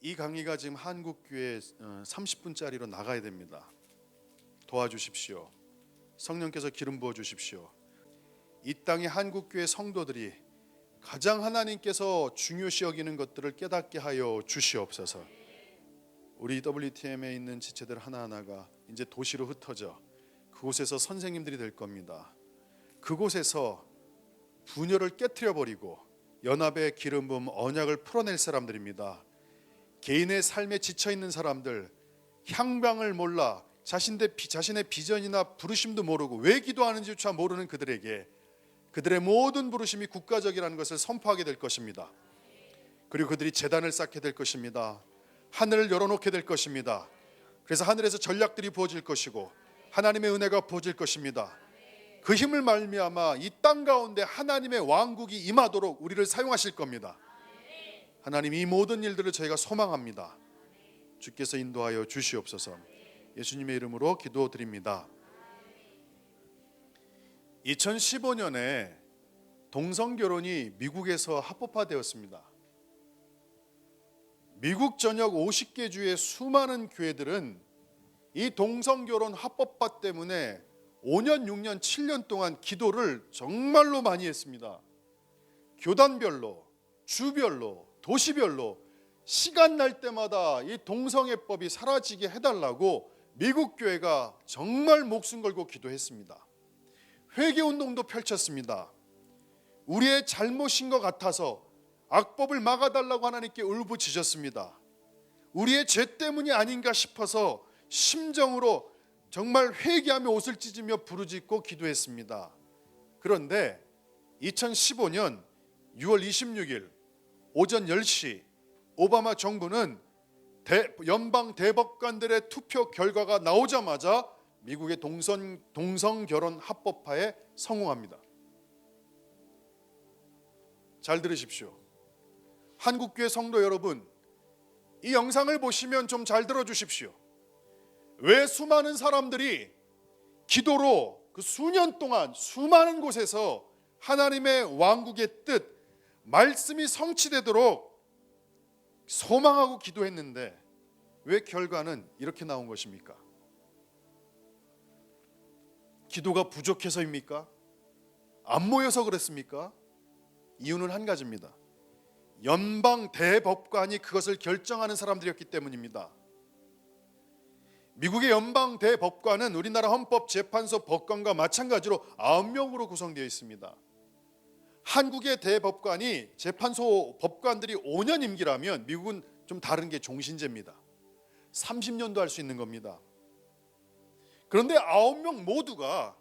이 강의가 지금 한국교회 30분짜리로 나가야 됩니다. 도와주십시오. 성령께서 기름 부어 주십시오. 이 땅의 한국교회 성도들이 가장 하나님께서 중요시 여기는 것들을 깨닫게 하여 주시옵소서. 우리 WTM에 있는 지체들 하나하나가 이제 도시로 흩어져 그곳에서 선생님들이 될 겁니다. 그곳에서 분열을 깨트려 버리고 연합의 기름 부음 언약을 풀어낼 사람들입니다. 개인의 삶에 지쳐 있는 사람들, 향방을 몰라 자신의 비전이나 부르심도 모르고 왜 기도하는지조차 모르는 그들에게 그들의 모든 부르심이 국가적이라는 것을 선포하게 될 것입니다. 그리고 그들이 제단을 쌓게 될 것입니다. 하늘을 열어놓게 될 것입니다. 그래서 하늘에서 전략들이 부어질 것이고 하나님의 은혜가 부어질 것입니다. 그 힘을 말미암아 이 땅 가운데 하나님의 왕국이 임하도록 우리를 사용하실 겁니다. 하나님, 이 모든 일들을 저희가 소망합니다. 주께서 인도하여 주시옵소서. 예수님의 이름으로 기도드립니다. 2015년에 동성결혼이 미국에서 합법화되었습니다. 미국 전역 50개 주의 수많은 교회들은 이 동성결혼 합법화 때문에 5년, 6년, 7년 동안 기도를 정말로 많이 했습니다. 교단별로, 주별로, 도시별로 시간 날 때마다 이 동성애법이 사라지게 해달라고 미국 교회가 정말 목숨 걸고 기도했습니다. 회개운동도 펼쳤습니다. 우리의 잘못인 것 같아서 악법을 막아달라고 하나님께 울부짖었습니다. 우리의 죄 때문이 아닌가 싶어서 심정으로 정말 회개하며 옷을 찢으며 부르짖고 기도했습니다. 그런데 2015년 6월 26일 오전 10시 오바마 정부는 연방 대법관들의 투표 결과가 나오자마자 미국의 동성결혼 합법화에 성공합니다. 잘 들으십시오. 한국교회 성도 여러분, 이 영상을 보시면 좀 잘 들어주십시오. 왜 수많은 사람들이 기도로 그 수년 동안 수많은 곳에서 하나님의 왕국의 뜻, 말씀이 성취되도록 소망하고 기도했는데 왜 결과는 이렇게 나온 것입니까? 기도가 부족해서입니까? 안 모여서 그랬습니까? 이유는 한 가지입니다. 연방 대법관이 그것을 결정하는 사람들이었기 때문입니다. 미국의 연방 대법관은 우리나라 헌법재판소 법관과 마찬가지로 9명으로 구성되어 있습니다. 한국의 대법관이 재판소 법관들이 5년 임기라면 미국은 좀 다른 게 종신제입니다. 30년도 할 수 있는 겁니다. 그런데 9명 모두가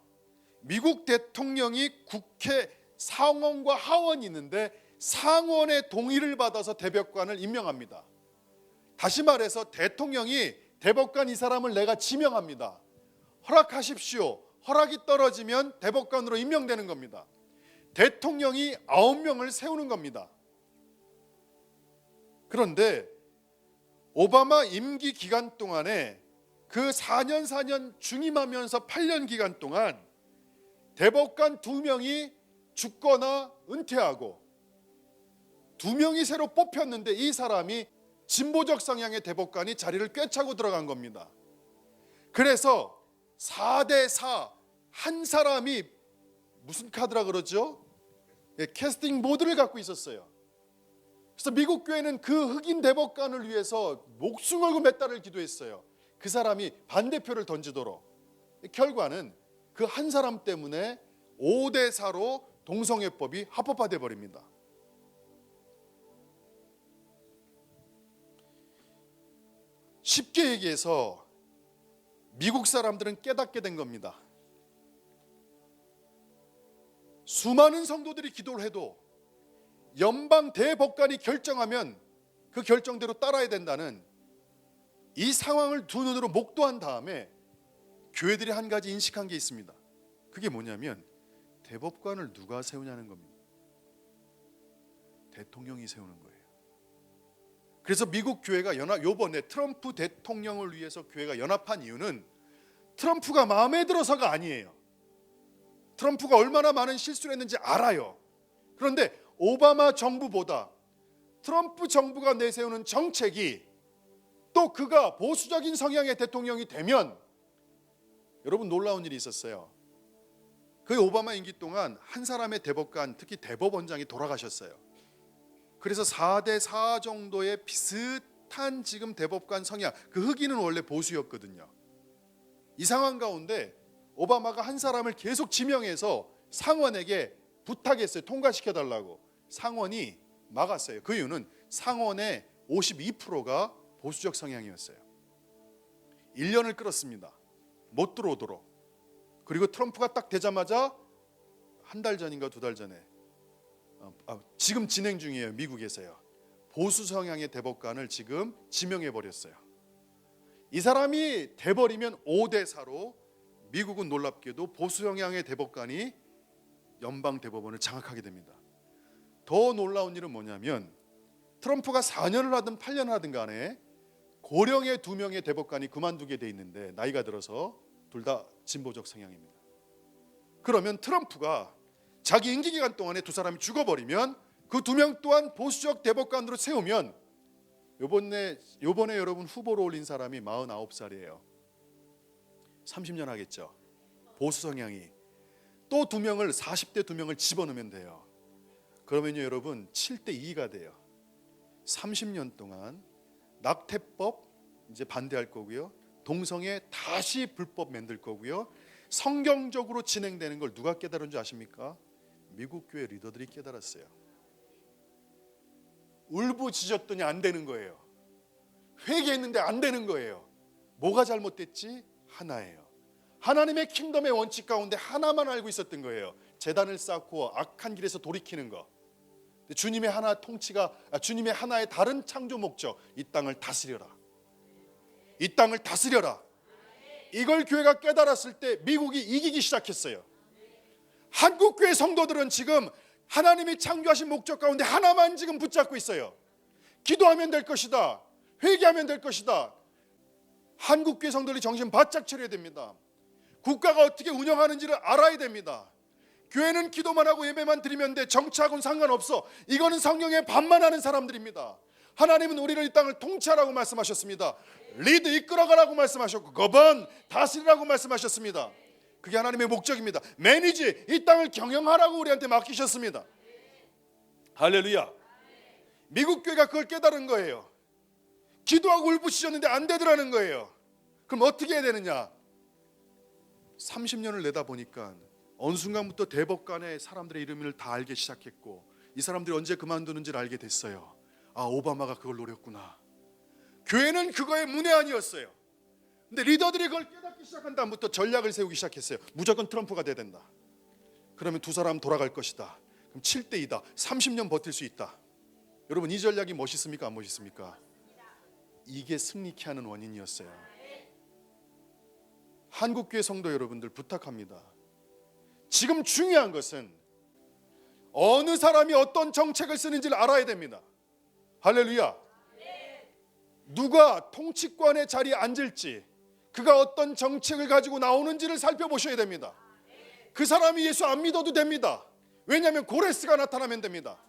미국 대통령이 국회 상원과 하원이 있는데 상원의 동의를 받아서 대법관을 임명합니다. 다시 말해서 대통령이 대법관 이 사람을 내가 지명합니다. 허락하십시오. 허락이 떨어지면 대법관으로 임명되는 겁니다. 대통령이 9명을 세우는 겁니다. 그런데 오바마 임기 기간 동안에 그 4년 중임하면서 8년 기간 동안 대법관 2명이 죽거나 은퇴하고 2명이 새로 뽑혔는데 이 사람이 진보적 성향의 대법관이 자리를 꿰차고 들어간 겁니다. 그래서 4대4 한 사람이 무슨 카드라 그러죠? 캐스팅 보드를 갖고 있었어요. 그래서 미국 교회는 그 흑인 대법관을 위해서 목숨 걸고 몇 달을 기도했어요. 그 사람이 반대표를 던지도록. 결과는 그 한 사람 때문에 5대4로 동성애법이 합법화돼 버립니다. 쉽게 얘기해서 미국 사람들은 깨닫게 된 겁니다. 수많은 성도들이 기도를 해도 연방 대법관이 결정하면 그 결정대로 따라야 된다는 이 상황을 두 눈으로 목도한 다음에 교회들이 한 가지 인식한 게 있습니다. 그게 뭐냐면 대법관을 누가 세우냐는 겁니다. 대통령이 세우는 거예요. 그래서 미국 교회가 요번에 트럼프 대통령을 위해서 교회가 연합한 이유는 트럼프가 마음에 들어서가 아니에요. 트럼프가 얼마나 많은 실수를 했는지 알아요. 그런데 오바마 정부보다 트럼프 정부가 내세우는 정책이 또 그가 보수적인 성향의 대통령이 되면 여러분 놀라운 일이 있었어요. 그 오바마 임기 동안 한 사람의 대법관, 특히 대법원장이 돌아가셨어요. 그래서 4대 4 정도의 비슷한 지금 대법관 성향, 그 흑인은 원래 보수였거든요. 이 상황 가운데 오바마가 한 사람을 계속 지명해서 상원에게 부탁했어요. 통과시켜달라고. 상원이 막았어요. 그 이유는 상원의 52%가 보수적 성향이었어요. 1년을 끌었습니다. 못 들어오도록. 그리고 트럼프가 딱 되자마자 한 달 전인가 2달 전에 지금 진행 중이에요. 미국에서요. 보수 성향의 대법관을 지금 지명해 버렸어요. 이 사람이 돼버리면 5대 4로 미국은 놀랍게도 보수 성향의 대법관이 연방 대법원을 장악하게 됩니다. 더 놀라운 일은 뭐냐면 트럼프가 4년을 하든 8년을 하든 간에 고령의 2명의 대법관이 그만두게 돼 있는데 나이가 들어서 둘 다 진보적 성향입니다. 그러면 트럼프가 자기 임기 기간 동안에 두 사람이 죽어버리면 그 2명 또한 보수적 대법관으로 세우면 요번에 여러분 후보로 올린 사람이 49살이에요. 30년 하겠죠. 보수 성향이. 또 2명을 40대 2명을 집어넣으면 돼요. 그러면요 여러분 7대 2가 돼요. 30년 동안 낙태법 이제 반대할 거고요. 동성애 다시 불법 만들 거고요. 성경적으로 진행되는 걸 누가 깨달은 줄 아십니까? 미국 교회 리더들이 깨달았어요. 울부짖었더니 안 되는 거예요. 회개했는데 안 되는 거예요. 뭐가 잘못됐지? 하나예요. 하나님의 킹덤의 원칙 가운데 하나만 알고 있었던 거예요. 제단을 쌓고 악한 길에서 돌이키는 거. 주님의 하나 통치가 주님의 하나의 다른 창조 목적, 이 땅을 다스려라. 이 땅을 다스려라. 이걸 교회가 깨달았을 때 미국이 이기기 시작했어요. 한국 교회 성도들은 지금 하나님이 창조하신 목적 가운데 하나만 지금 붙잡고 있어요. 기도하면 될 것이다. 회개하면 될 것이다. 한국 교회 성도들이 정신 바짝 차려야 됩니다. 국가가 어떻게 운영하는지를 알아야 됩니다. 교회는 기도만 하고 예배만 드리면 돼. 정치하고는 상관없어. 이거는 성경에 반만하는 사람들입니다. 하나님은 우리를 이 땅을 통치하라고 말씀하셨습니다. 리드 이끌어가라고 말씀하셨고 거번 다스리라고 말씀하셨습니다. 그게 하나님의 목적입니다. 매니지 이 땅을 경영하라고 우리한테 맡기셨습니다. 할렐루야. 미국 교회가 그걸 깨달은 거예요. 기도하고 울부짖었는데 안 되더라는 거예요. 그럼 어떻게 해야 되느냐? 30년을 내다보니까 어느 순간부터 대법관의 사람들의 이름을 다 알기 시작했고 이 사람들이 언제 그만두는지를 알게 됐어요. 아, 오바마가 그걸 노렸구나. 교회는 그거에 문외한이었어요. 근데 리더들이 그걸 깨닫기 시작한 다음부터 전략을 세우기 시작했어요. 무조건 트럼프가 돼야 된다. 그러면 두 사람 돌아갈 것이다. 그럼 7대 2다. 30년 버틸 수 있다. 여러분 이 전략이 멋있습니까? 안 멋있습니까? 이게 승리케 하는 원인이었어요. 한국교회 성도 여러분들 부탁합니다. 지금 중요한 것은 어느 사람이 어떤 정책을 쓰는지를 알아야 됩니다. 할렐루야. 누가 통치권의 자리에 앉을지, 그가 어떤 정책을 가지고 나오는지를 살펴보셔야 됩니다. 그 사람이 예수 안 믿어도 됩니다. 왜냐하면 고레스가 나타나면 됩니다.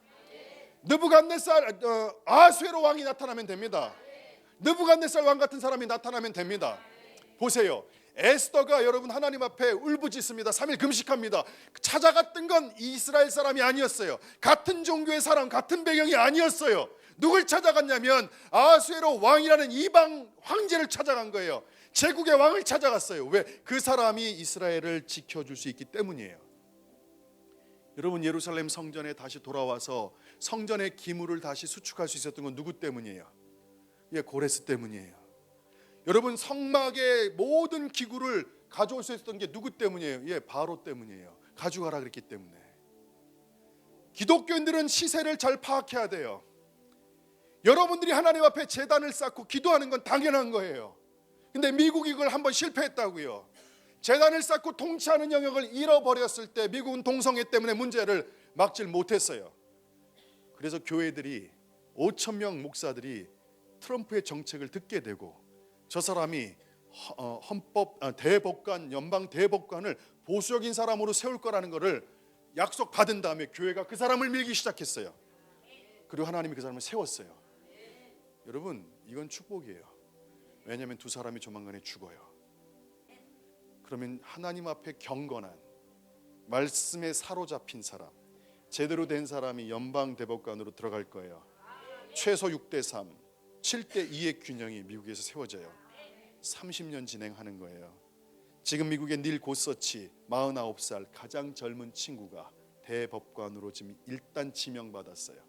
느부갓네살 아수에로 왕이 나타나면 됩니다. 느부갓네살 왕 같은 사람이 나타나면 됩니다. 보세요. 에스더가 여러분 하나님 앞에 울부짖습니다. 3일 금식합니다. 찾아갔던 건 이스라엘 사람이 아니었어요. 같은 종교의 사람, 같은 배경이 아니었어요. 누굴 찾아갔냐면 아수에로 왕이라는 이방 황제를 찾아간 거예요. 제국의 왕을 찾아갔어요. 왜? 그 사람이 이스라엘을 지켜줄 수 있기 때문이에요. 여러분 예루살렘 성전에 다시 돌아와서 성전의 기물을 다시 수축할 수 있었던 건 누구 때문이에요? 예, 고레스 때문이에요. 여러분 성막의 모든 기구를 가져올 수 있었던 게 누구 때문이에요? 예, 바로 때문이에요. 가져가라 그랬기 때문에. 기독교인들은 시세를 잘 파악해야 돼요. 여러분들이 하나님 앞에 제단을 쌓고 기도하는 건 당연한 거예요. 근데 미국이 이걸 한번 실패했다고요. 제단을 쌓고 통치하는 영역을 잃어버렸을 때 미국은 동성애 때문에 문제를 막질 못했어요. 그래서 교회들이 5,000명 목사들이 트럼프의 정책을 듣게 되고 저 사람이 대법관, 연방 대법관을 보수적인 사람으로 세울 거라는 것을 약속받은 다음에 교회가 그 사람을 밀기 시작했어요. 그리고 하나님이 그 사람을 세웠어요. 여러분 이건 축복이에요. 왜냐하면 두 사람이 조만간에 죽어요. 그러면 하나님 앞에 경건한 말씀에 사로잡힌 사람, 제대로 된 사람이 연방 대법관으로 들어갈 거예요. 최소 6대3, 7대2의 균형이 미국에서 세워져요. 30년 진행하는 거예요. 지금 미국의 닐 고서치 49살 가장 젊은 친구가 대법관으로 지금 일단 지명받았어요.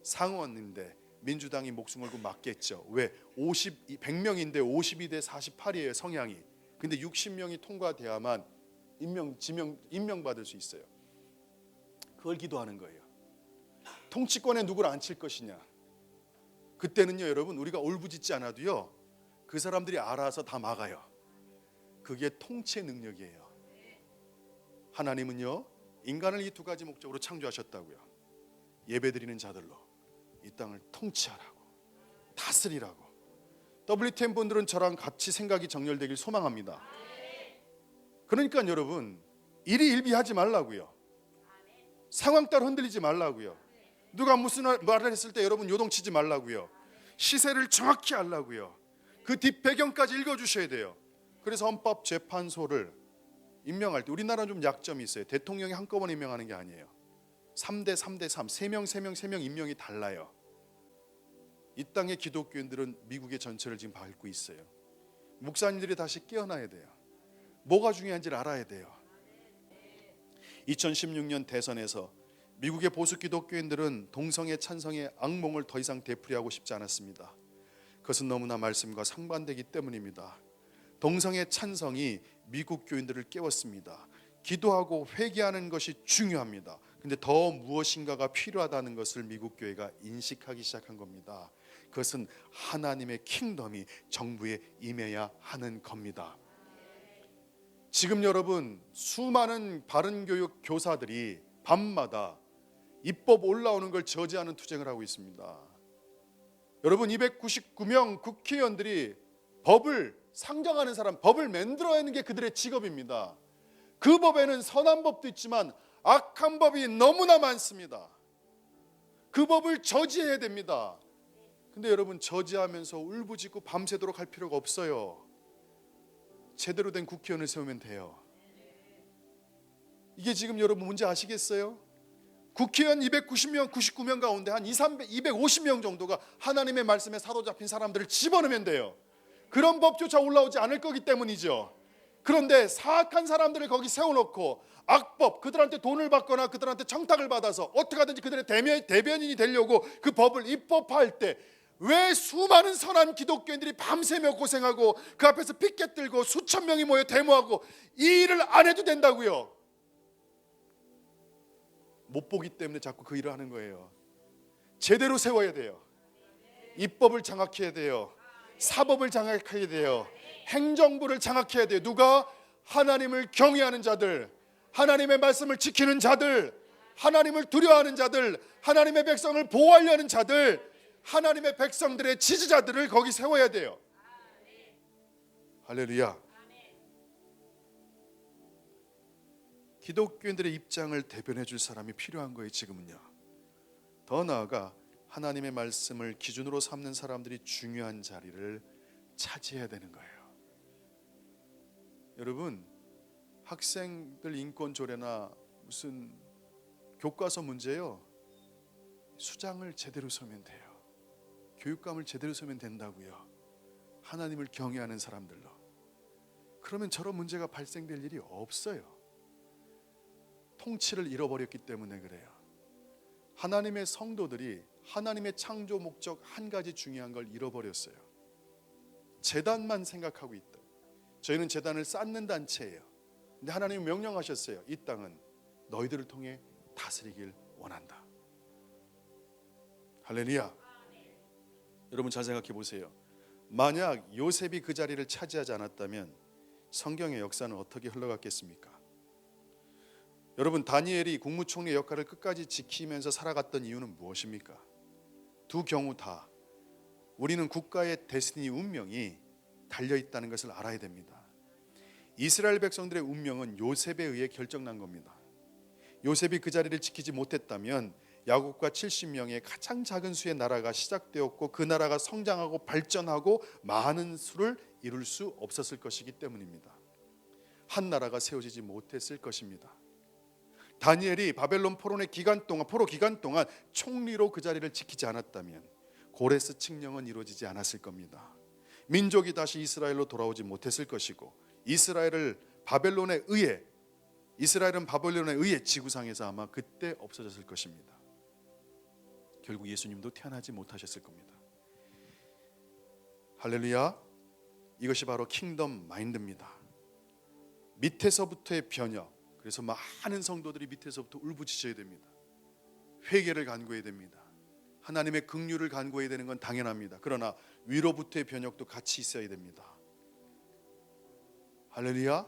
상원인데 민주당이 목숨 걸고 맞겠죠. 왜? 100명인데 52대 48이에요 성향이. 근데 60명이 통과돼야만 임명받을 수 있어요. 그걸 기도하는 거예요. 통치권에 누구를 앉힐 것이냐. 그때는요 여러분, 우리가 울부짖지 않아도요 그 사람들이 알아서 다 막아요. 그게 통치의 능력이에요. 하나님은요 인간을 이 두 가지 목적으로 창조하셨다고요. 예배드리는 자들로 이 땅을 통치하라고, 다스리라고. WTN 분들은 저랑 같이 생각이 정렬되길 소망합니다. 그러니까 여러분, 일희일비하지 말라고요. 상황 따라 흔들리지 말라고요. 누가 무슨 말을 했을 때 여러분 요동치지 말라고요. 시세를 정확히 알라고요. 그 뒷배경까지 읽어주셔야 돼요. 그래서 헌법재판소를 임명할 때 우리나라는 좀 약점이 있어요. 대통령이 한꺼번에 임명하는 게 아니에요. 3대 3대 3, 3명 임명이 달라요. 이 땅의 기독교인들은 미국의 전체를 지금 밟고 있어요. 목사님들이 다시 깨어나야 돼요. 뭐가 중요한지를 알아야 돼요. 2016년 대선에서 미국의 보수 기독교인들은 동성애 찬성의 악몽을 더 이상 되풀이하고 싶지 않았습니다. 그것은 너무나 말씀과 상반되기 때문입니다. 동성애 찬성이 미국 교인들을 깨웠습니다. 기도하고 회개하는 것이 중요합니다. 근데 더 무엇인가가 필요하다는 것을 미국 교회가 인식하기 시작한 겁니다. 그것은 하나님의 킹덤이 정부에 임해야 하는 겁니다. 지금 여러분 수많은 바른교육 교사들이 밤마다 입법 올라오는 걸 저지하는 투쟁을 하고 있습니다. 여러분 299명 국회의원들이 법을 상정하는 사람, 법을 만들어내는 게 그들의 직업입니다. 그 법에는 선한 법도 있지만 악한 법이 너무나 많습니다. 그 법을 저지해야 됩니다. 근데 여러분 저지하면서 울부짖고 밤새도록 할 필요가 없어요. 제대로 된 국회의원을 세우면 돼요. 이게 지금 여러분 뭔지 아시겠어요? 국회의원 290명, 99명 가운데 한 250명 정도가 하나님의 말씀에 사로잡힌 사람들을 집어넣으면 돼요. 그런 법조차 올라오지 않을 거기 때문이죠. 그런데 사악한 사람들을 거기 세워놓고 악법, 그들한테 돈을 받거나 그들한테 청탁을 받아서 어떻게 하든지 그들의 대변인이 되려고 그 법을 입법할 때 왜 수많은 선한 기독교인들이 밤새며 고생하고 그 앞에서 피켓 들고 수천 명이 모여 데모하고 이 일을 안 해도 된다고요? 못 보기 때문에 자꾸 그 일을 하는 거예요. 제대로 세워야 돼요. 입법을 장악해야 돼요. 사법을 장악해야 돼요. 행정부를 장악해야 돼요. 누가? 하나님을 경외하는 자들, 하나님의 말씀을 지키는 자들, 하나님을 두려워하는 자들, 하나님의 백성을 보호하려는 자들, 하나님의 백성들의 지지자들을 거기 세워야 돼요. 할렐루야. 기독교인들의 입장을 대변해 줄 사람이 필요한 거예요. 지금은요. 더 나아가 하나님의 말씀을 기준으로 삼는 사람들이 중요한 자리를 차지해야 되는 거예요. 여러분, 학생들 인권 조례나 무슨 교과서 문제요, 수장을 제대로 서면 돼요. 교육감을 제대로 서면 된다고요. 하나님을 경외하는 사람들로. 그러면 저런 문제가 발생될 일이 없어요. 통치를 잃어버렸기 때문에 그래요. 하나님의 성도들이 하나님의 창조 목적 한 가지 중요한 걸 잃어버렸어요. 재단만 생각하고 있다. 저희는 재단을 쌓는 단체예요. 근데 하나님이 명령하셨어요. 이 땅은 너희들을 통해 다스리길 원한다. 할렐루야. 여러분 잘 생각해 보세요. 만약 요셉이 그 자리를 차지하지 않았다면 성경의 역사는 어떻게 흘러갔겠습니까? 여러분 다니엘이 국무총리 역할을 끝까지 지키면서 살아갔던 이유는 무엇입니까? 두 경우 다 우리는 국가의 데스티니 운명이 달려있다는 것을 알아야 됩니다. 이스라엘 백성들의 운명은 요셉에 의해 결정난 겁니다. 요셉이 그 자리를 지키지 못했다면 야곱과 70명의 가장 작은 수의 나라가 시작되었고 그 나라가 성장하고 발전하고 많은 수를 이룰 수 없었을 것이기 때문입니다. 한 나라가 세워지지 못했을 것입니다. 다니엘이 바벨론 포로 기간 동안 총리로 그 자리를 지키지 않았다면 고레스 칙령은 이루어지지 않았을 겁니다. 민족이 다시 이스라엘로 돌아오지 못했을 것이고 이스라엘은 바벨론에 의해 지구상에서 아마 그때 없어졌을 것입니다. 결국 예수님도 태어나지 못하셨을 겁니다. 할렐루야. 이것이 바로 킹덤 마인드입니다. 밑에서부터의 변혁. 그래서 많은 성도들이 밑에서부터 울부짖어야 됩니다. 회개를 간구해야 됩니다. 하나님의 긍휼을 간구해야 되는 건 당연합니다. 그러나 위로부터의 변혁도 같이 있어야 됩니다. 할렐루야.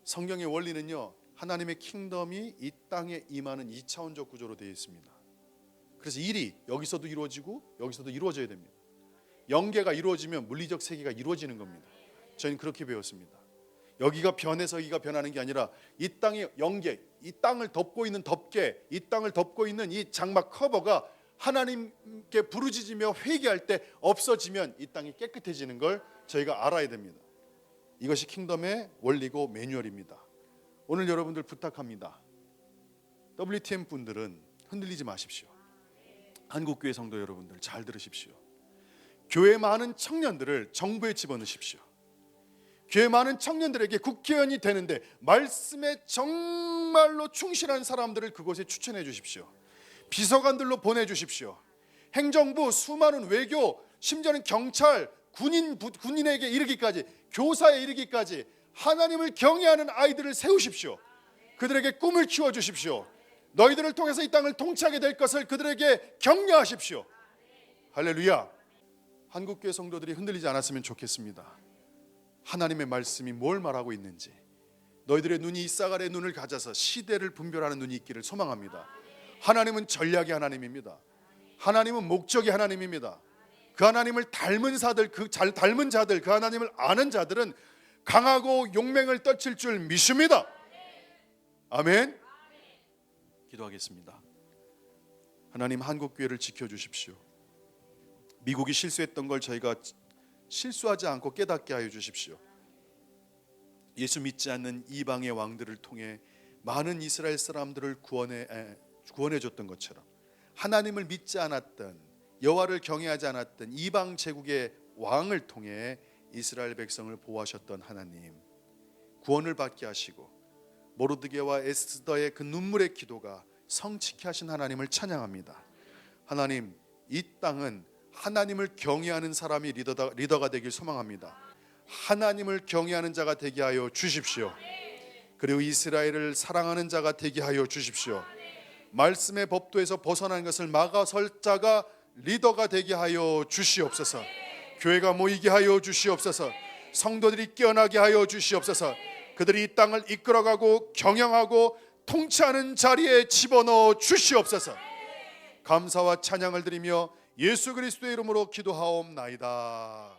성경의 원리는요, 하나님의 킹덤이 이 땅에 임하는 2차원적 구조로 되어 있습니다. 그래서 일이 여기서도 이루어지고 여기서도 이루어져야 됩니다. 영계가 이루어지면 물리적 세계가 이루어지는 겁니다. 저희는 그렇게 배웠습니다. 여기가 변해서 여기가 변하는 게 아니라 이 땅의 영계, 이 땅을 덮고 있는 덮개, 이 땅을 덮고 있는 이 장막 커버가 하나님께 부르짖으며 회개할 때 없어지면 이 땅이 깨끗해지는 걸 저희가 알아야 됩니다. 이것이 킹덤의 원리고 매뉴얼입니다. 오늘 여러분들 부탁합니다. WTM 분들은 흔들리지 마십시오. 한국교회 성도 여러분들 잘 들으십시오. 교회 많은 청년들을 정부에 집어넣으십시오. 교회 많은 청년들에게 국회의원이 되는데 말씀에 정말로 충실한 사람들을 그곳에 추천해 주십시오. 비서관들로 보내주십시오. 행정부, 수많은 외교, 심지어는 경찰, 군인에게 이르기까지, 교사에 이르기까지 하나님을 경외하는 아이들을 세우십시오. 그들에게 꿈을 키워주십시오. 너희들을 통해서 이 땅을 통치하게 될 것을 그들에게 격려하십시오. 할렐루야. 한국교회 성도들이 흔들리지 않았으면 좋겠습니다. 하나님의 말씀이 뭘 말하고 있는지, 너희들의 눈이 이사갈의 눈을 가져서 시대를 분별하는 눈이 있기를 소망합니다. 하나님은 전략의 하나님입니다. 하나님은 목적의 하나님입니다. 그 하나님을 닮은 자들, 그 하나님을 아는 자들은 강하고 용맹을 떨칠 줄 믿습니다. 아멘. 기도하겠습니다. 하나님, 한국교회를 지켜주십시오. 미국이 실수했던 걸 저희가 실수하지 않고 깨닫게 하여 주십시오. 예수 믿지 않는 이방의 왕들을 통해 많은 이스라엘 사람들을 구원해 줬던 것처럼 하나님을 믿지 않았던, 여호와를 경외하지 않았던 이방 제국의 왕을 통해 이스라엘 백성을 보호하셨던 하나님, 구원을 받게 하시고 모르드게와 에스더의 그 눈물의 기도가 성취케 하신 하나님을 찬양합니다. 하나님, 이 땅은 하나님을 경외하는 사람이 리더가 되길 소망합니다. 하나님을 경외하는 자가 되게 하여 주십시오. 그리고 이스라엘을 사랑하는 자가 되게 하여 주십시오. 말씀의 법도에서 벗어난 것을 막아설 자가 리더가 되게 하여 주시옵소서. 교회가 모이게 하여 주시옵소서. 성도들이 깨어나게 하여 주시옵소서. 그들이 이 땅을 이끌어가고 경영하고 통치하는 자리에 집어넣어 주시옵소서. 감사와 찬양을 드리며 예수 그리스도의 이름으로 기도하옵나이다.